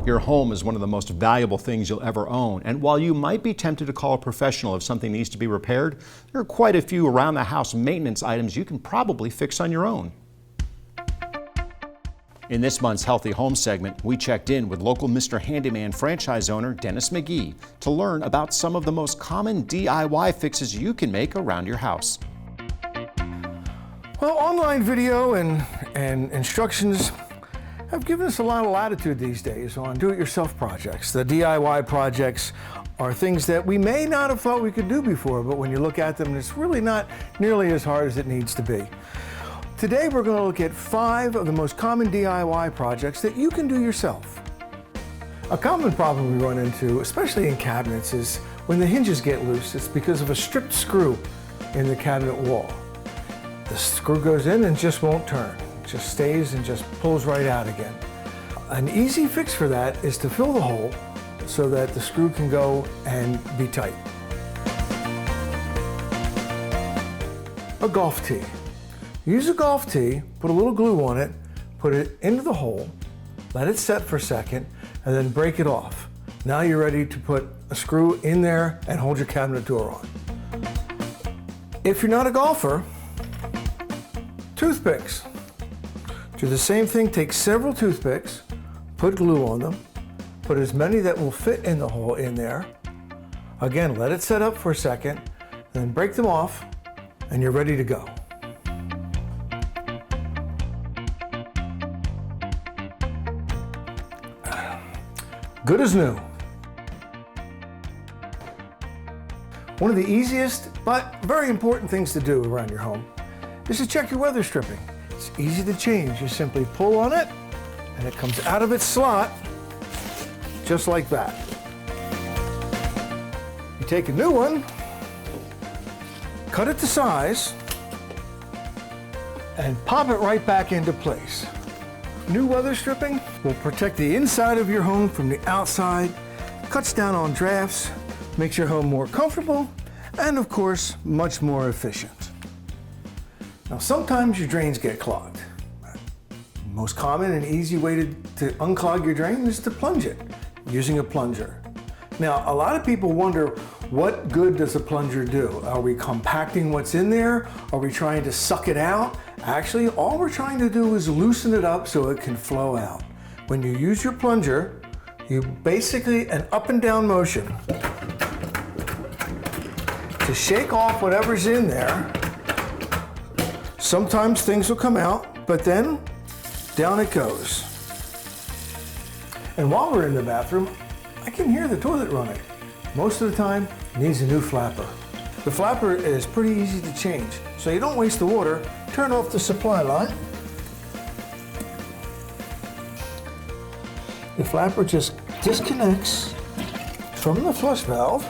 Your home is one of the most valuable things you'll ever own, and while you might be tempted to call a professional if something needs to be repaired, there are quite a few around-the-house maintenance items you can probably fix on your own. In this month's Healthy Home segment, we checked in with local Mr. Handyman franchise owner Dennis McGee to learn about some of the most common DIY fixes you can make around your house. Well, online video and instructions have given us a lot of latitude these days on do-it-yourself projects. The DIY projects are things that we may not have thought we could do before, but when you look at them, it's really not nearly as hard as it needs to be. Today, we're going to look at 5 of the most common DIY projects that you can do yourself. A common problem we run into, especially in cabinets, is when the hinges get loose, it's because of a stripped screw in the cabinet wall. The screw goes in and just won't turn. It just stays and just pulls right out again. An easy fix for that is to fill the hole so that the screw can go and be tight. A golf tee. Use a golf tee, put a little glue on it, put it into the hole, let it set for a second, and then break it off. Now you're ready to put a screw in there and hold your cabinet door on. If you're not a golfer, toothpicks. Do the same thing, take several toothpicks, put glue on them, put as many that will fit in the hole in there. Again, let it set up for a second, then break them off, and you're ready to go. Good as new. One of the easiest but very important things to do around your home is to check your weather stripping. It's easy to change. You simply pull on it and it comes out of its slot just like that. You take a new one, cut it to size, and pop it right back into place. New weather stripping will protect the inside of your home from the outside, cuts down on drafts, makes your home more comfortable, and of course, much more efficient. Now, sometimes your drains get clogged. The most common and easy way to unclog your drain is to plunge it using a plunger. Now, a lot of people wonder, what good does a plunger do? Are we compacting what's in there? Are we trying to suck it out? Actually, all we're trying to do is loosen it up so it can flow out. When you use your plunger, you basically an up and down motion to shake off whatever's in there. Sometimes things will come out, but then down it goes. And while we're in the bathroom, I can hear the toilet running. Most of the time, it needs a new flapper. The flapper is pretty easy to change, so you don't waste the water. Turn off the supply line. The flapper just disconnects from the flush valve,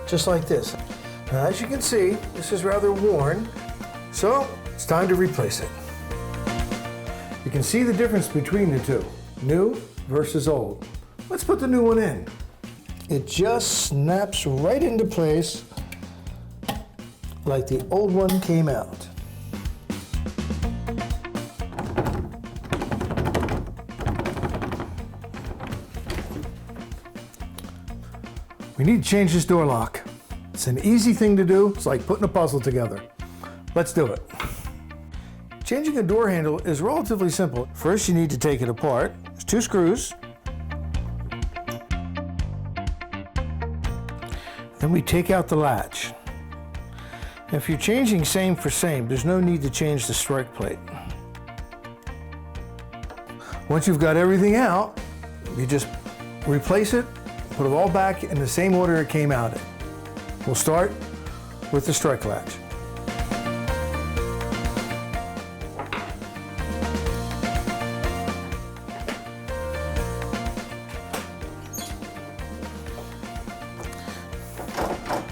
just like this. Now, as you can see, this is rather worn, so it's time to replace it. You can see the difference between the two, new versus old. Let's put the new one in. It just snaps right into place like the old one came out. We need to change this door lock. It's an easy thing to do. It's like putting a puzzle together. Let's do it. Changing a door handle is relatively simple. First, you need to take it apart. There's 2 screws. Then we take out the latch. If you're changing same for same, there's no need to change the strike plate. Once you've got everything out, you just replace it, put it all back in the same order it came out in. We'll start with the strike latch.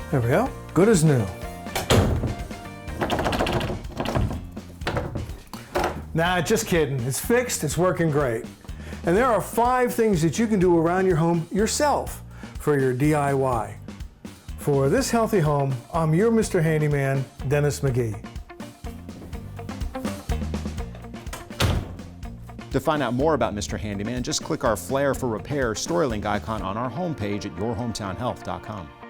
There we go, good as new. Nah, just kidding. It's fixed, it's working great. And there are 5 things that you can do around your home yourself for your DIY. For this healthy home, I'm your Mr. Handyman, Dennis McGee. To find out more about Mr. Handyman, just click our Flair for Repair StoryLink icon on our homepage at yourhometownhealth.com.